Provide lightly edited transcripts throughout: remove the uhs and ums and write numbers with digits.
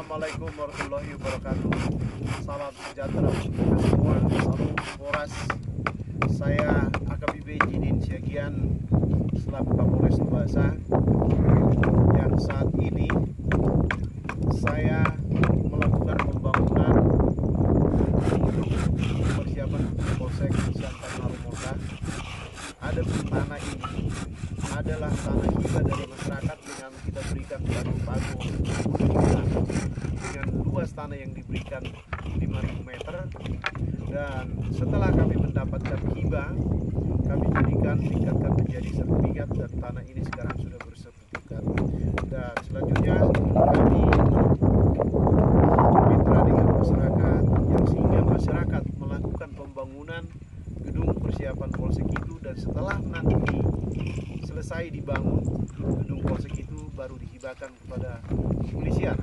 Assalamualaikum warahmatullahi wabarakatuh. Salam sejahtera untuk kita semua. Salam Polres. Saya AKBP Jidin Syagian selaku Kapolres Tumbasa, yang saat ini saya melakukan pembangunan persiapan Polsek Siantar Narumonda. Ada tanah ini adalah tanah hibah dari masyarakat dengan kita berikan pagu-pagu dengan luas tanah yang diberikan 5.000 meter, dan setelah kami mendapatkan hibah kami tingkatkan menjadi sertifikat, dan tanah ini sekarang sudah bersertifikat. Dan selanjutnya kami bermitra dengan masyarakat, yang sehingga masyarakat melakukan pembangunan gedung persiapan Polsek itu, dan setelah nanti selesai dibangun gedung Polsek itu baru dihibahkan kepada kepolisian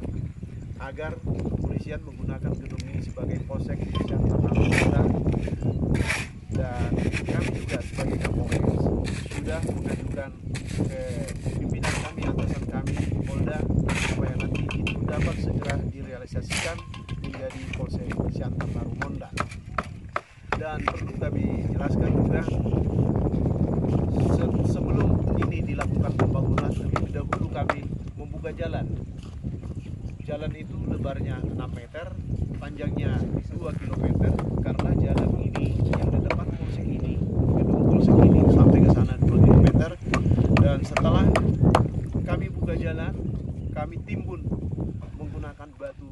agar kepolisian menggunakan gedung ini sebagai Polsek Siantar Narumonda. Dan kami juga sebagai Kapolres sudah mengajukan ke pimpinan kami, atasan kami di Polda, supaya nanti itu dapat segera direalisasikan menjadi Polsek Siantar Narumonda. Dan perlu kami jelaskan juga, sebelum ini dilakukan pembangunan, terlebih dahulu kami membuka jalan. Jalan itu lebarnya 6 meter, panjangnya 2 km, karena jalan ini yang di depan Polsek ini, gedung Polsek ini sampai ke sana 2 km. Dan setelah kami buka jalan, kami timbun menggunakan batu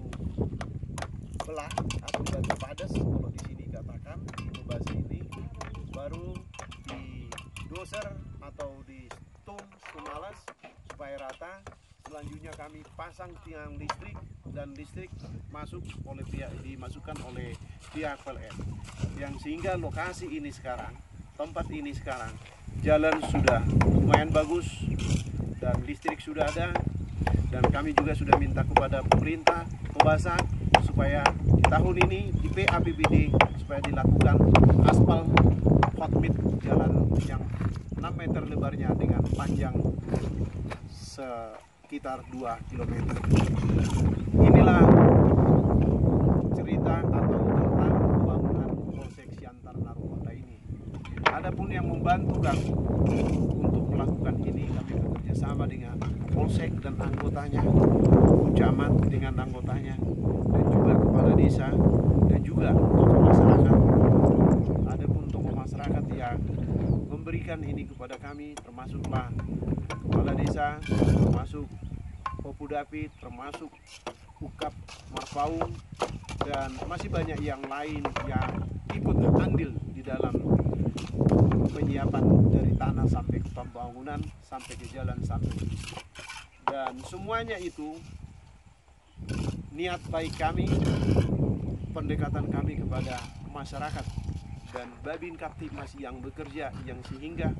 belah atau batu padas, kalau di sini katakan itu bahasa ini, baru di doser atau di stone alas supaya rata. Selanjutnya kami pasang tiang listrik, dan listrik dimasukkan oleh pihak PLN, yang sehingga lokasi ini sekarang, tempat ini sekarang, jalan sudah lumayan bagus dan listrik sudah ada. Dan kami juga sudah minta kepada pemerintah Tumbasa supaya di tahun ini di PAPBD supaya dilakukan aspal hotmit jalan yang 6 meter lebarnya dengan panjang sekitar 2 km. Inilah cerita atau tentang pembangunan Polsek Siantar Narumonda ini. Adapun yang membantu kami untuk melakukan ini, kami bekerja sama dengan Polsek dan anggotanya, camat dengan anggotanya, dan juga kepala desa, dan juga tokoh masyarakat. Adapun tokoh masyarakat yang memberikan ini kepada kami, termasuklah kepala desa, termasuk Popudapit, termasuk Ukap Marpaung, dan masih banyak yang lain yang ikut andil di dalam penyiapan dari tanah sampai ke pembangunan, sampai ke jalan, sampai ke listrik. Dan semuanya itu niat baik kami, pendekatan kami kepada masyarakat dan Babin Kaptipmas yang bekerja, yang sehingga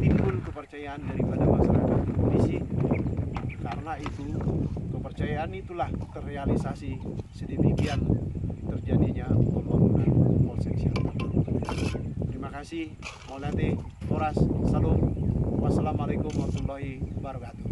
timbul kepercayaan daripada masyarakat di polisi. Karena itu kepercayaan itulah terrealisasi sedemikian terjadinya pembangunan Polsek Siantar. Terima kasih. Maulante Polres. Salam. Wassalamualaikum warahmatullahi wabarakatuh.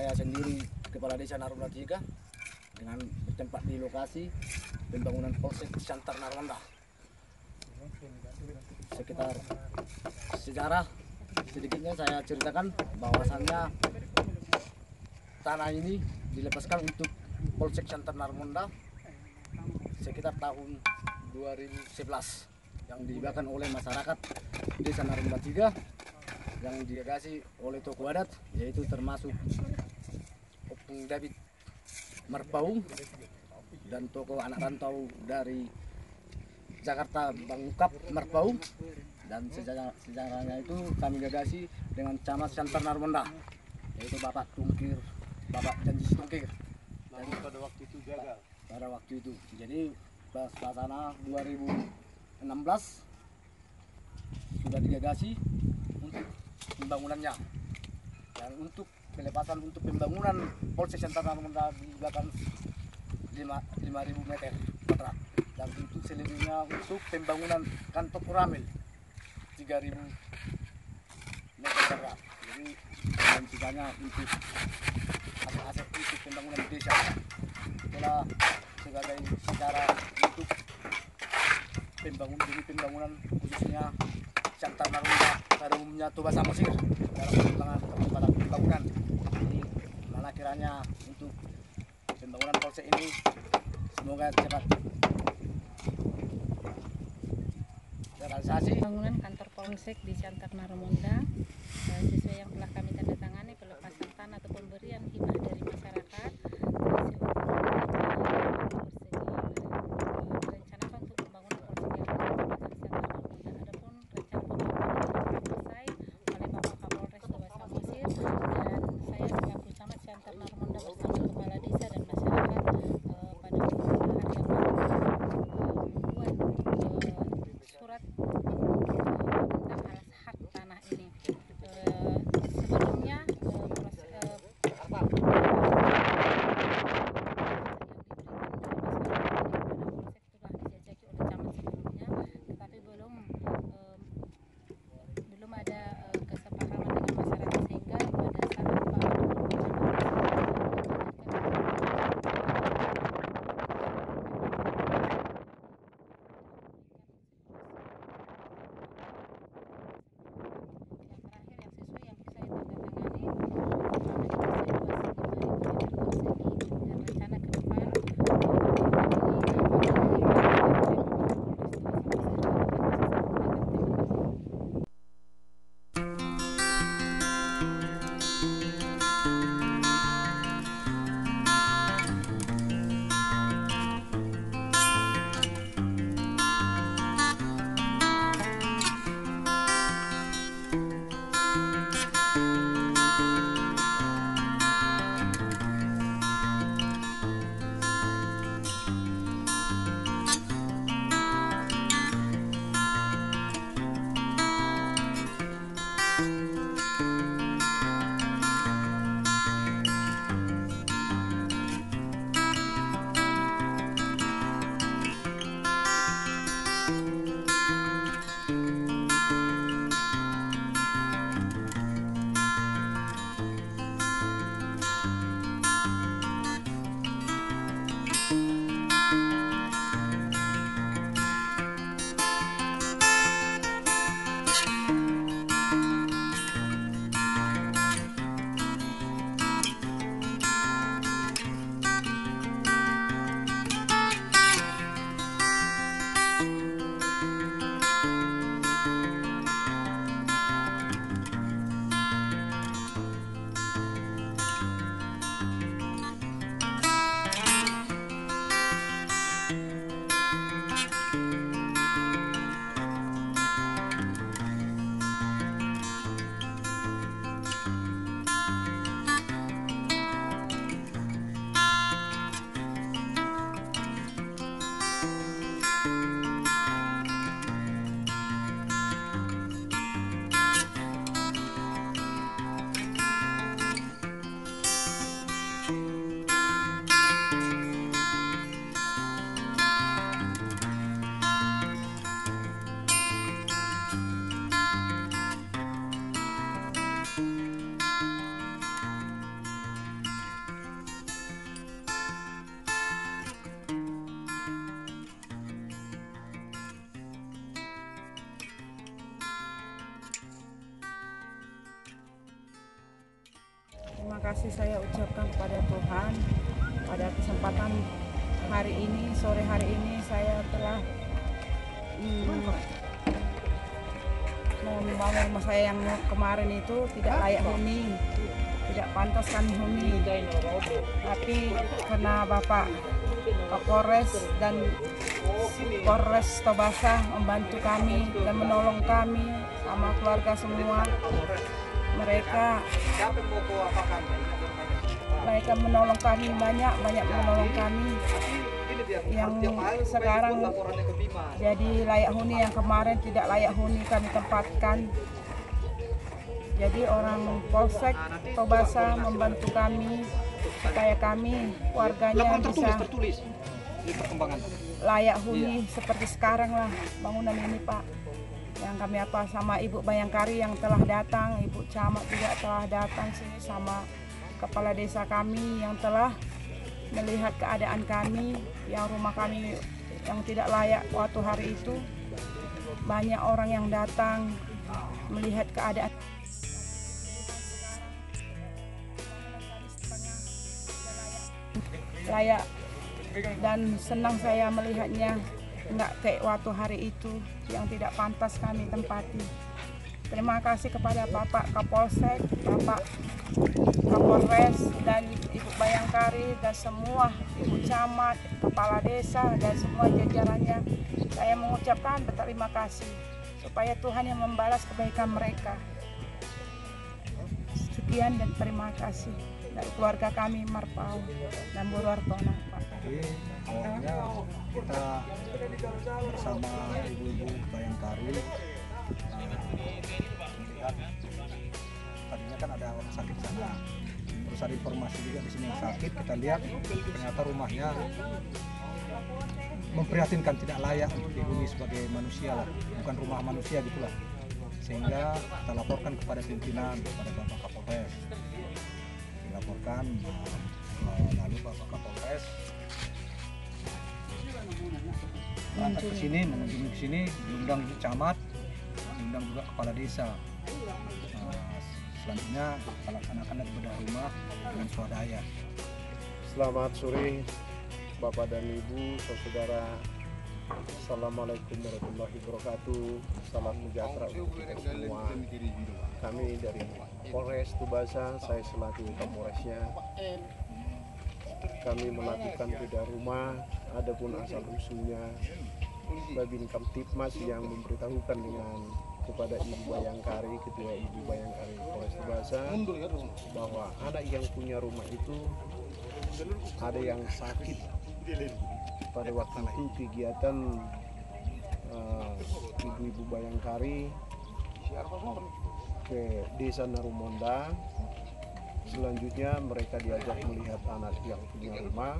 saya sendiri Kepala Desa Narunda 3 dengan bertempat di lokasi pembangunan Polsek Siantar Narmonda. Sekitar sejarah sedikitnya saya ceritakan bahwasannya tanah ini dilepaskan untuk Polsek Siantar Narmonda sekitar tahun 2011 yang diberikan oleh masyarakat Desa Narunda 3 yang diagasi oleh tokoh adat, yaitu termasuk Opung David Marpaung dan tokoh anak rantau dari Jakarta Bang Ukap Marpaung. Dan sejarahnya itu kami gagasi dengan Camat Siantar Narmonda, yaitu Bapak Tungkir, Bapak Janji Tungkir. Namun pada waktu itu gagal. Pada waktu itu, jadi pas sana 2016 sudah digagasi untuk pembangunannya, dan untuk pelepasan untuk pembangunan Polsek Siantar Narmonda di belakang 5.000 meter kuadrat, dan untuk selebihnya untuk pembangunan kantor Kuramil 3.000 meter kuadrat. Jadi dan sisanya untuk aset-aset untuk pembangunan desa. Itulah sebagai secara untuk pembangunan khususnya Siantar Narmonda, pada umumnya Toba Samosir dalam perkembangan pembangunan. Jadi mana kiranya untuk pembangunan polsek ini semoga cepat realisasi. Pembangunan kantor polsek di Siantar Narmonda sesuai yang telah kami tanda tangani, pelepasan tanah atau pemberian hibah dari masyarakat direncanakan untuk pembangunan polsek yang Adapun rencana pembangunan selesai oleh Bapak Kapolres Toba Samosir, dan saya selaku Camat Siantar Narmonda bersama Kepala Desa dan masyarakat pada hari yang membuat surat tentang alas hak tanah ini. Sebelumnya belum ada kesepahaman dengan masyarakat, sehingga pada saat Pak Terima kasih saya ucapkan kepada Tuhan pada kesempatan hari ini, sore hari ini saya telah membangun rumah saya yang kemarin itu tidak layak huni, tidak pantas kami huni. Tapi karena Bapak Kapolres dan Polres Tobasa membantu kami dan menolong kami sama keluarga semua, mereka menolong kami banyak menolong kami yang sekarang jadi layak huni, yang kemarin tidak layak huni kami tempatkan. Jadi orang Polsek Tobasa membantu kami supaya kami warganya bisa layak huni seperti sekarang lah bangunan ini, Pak. Yang kami apa sama Ibu Bayangkari yang telah datang, Ibu Camat juga telah datang sini sama kepala desa kami yang telah melihat keadaan kami, yang rumah kami yang tidak layak waktu hari itu. Banyak orang yang datang melihat keadaan. Layak dan senang saya melihatnya, enggak kayak waktu hari itu yang tidak pantas kami tempati. Terima kasih kepada Bapak Kapolsek, Bapak Kapolres dan Ibu Bayangkari dan semua Ibu Camat, Kepala Desa dan semua jajarannya. Saya mengucapkan berterima kasih supaya Tuhan yang membalas kebaikan mereka. Sekian dan terima kasih dari keluarga kami Marpau dan Burwartona, Pak. Jadi awalnya kita bersama ibu-ibu Bayangkari melihat tadinya kan ada orang sakit di sana, terus ada informasi juga di sini yang sakit. Kita lihat ternyata rumahnya memprihatinkan, tidak layak untuk dihuni sebagai manusia lah, bukan rumah manusia gitulah. Sehingga kita laporkan kepada pimpinan, kepada Bapak Kapolres, dilaporkan, lalu Bapak Kapolres berangkat ke sini, mengunjungi ke sini, diundang camat, diundang juga kepala desa. Selanjutnya kita laksanakan dari bedah rumah dengan swadaya. Selamat sore Bapak dan Ibu, saudara. Assalamualaikum warahmatullahi wabarakatuh. Salam sejahtera untuk kita semua. Kami dari Polres Tobasa, saya selaku Kapolresnya. Kami melakukan bedah rumah, adapun asal usulnya Babin Kamtipmas yang memberitahukan kepada Ibu Bayangkari, Ketua Ibu Bayangkari Polres Tobasa, bahwa anak yang punya rumah itu ada yang sakit. Pada waktu itu kegiatan Ibu-Ibu Bayangkari ke Desa Narumonda. Selanjutnya mereka diajak melihat anak yang punya rumah.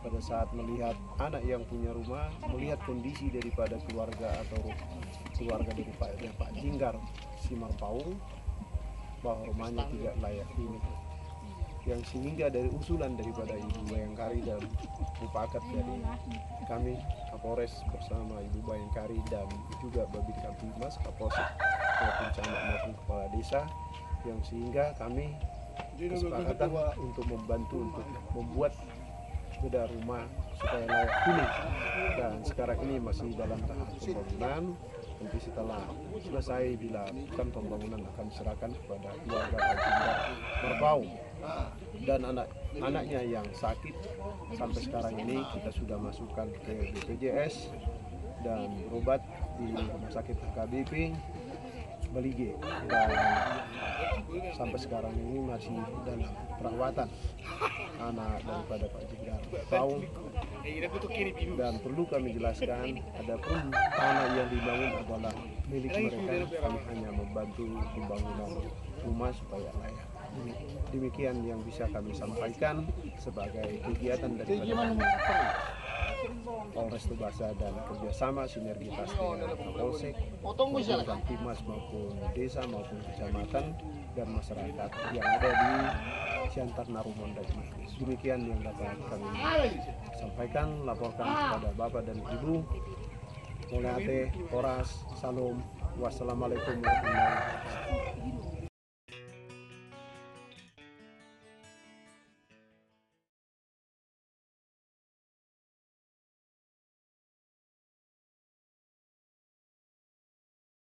Pada saat melihat anak yang punya rumah, melihat kondisi daripada keluarga atau keluarga daripada Pak Jinggar Simarpaung, bahwa rumahnya tidak layak huni. Yang sehingga dari usulan daripada Ibu Bayangkari dan mufakat dari kami Kapolres bersama Ibu Bayangkari dan juga Babin Kamtipmas, Kapolsek maupun camat maupun kepala desa, yang sehingga kami kesepakatan untuk membantu untuk membuat bedah rumah supaya layak huni. Dan sekarang ini masih dalam tahap pembangunan. Nanti setelah selesai dilakukan pembangunan akan diserahkan kepada keluarga Pak Jinggar Marpau. Dan anaknya yang sakit sampai sekarang ini kita sudah masukkan ke BPJS dan berobat di Rumah Sakit HKBP Balige, dan sampai sekarang ini masih dalam perawatan anak daripada Pak Jinggar Marpau. Dan perlu kami jelaskan, adapun tanah yang dibangun adalah milik mereka, kami hanya membantu pembangunan rumah supaya layak. Demikian yang bisa kami sampaikan sebagai kegiatan daripada Polres Tobasa dan kerjasama sinergitas dengan Kapolsek, maupun Kamtipmas maupun desa maupun kecamatan dan masyarakat yang ada di Siantar Narumonda ini. Demikian yang dapat kami sampaikan, laporkan kepada Bapak dan Ibu. Monate, Oras, Salam, wassalamualaikum warahmatullahi wabarakatuh.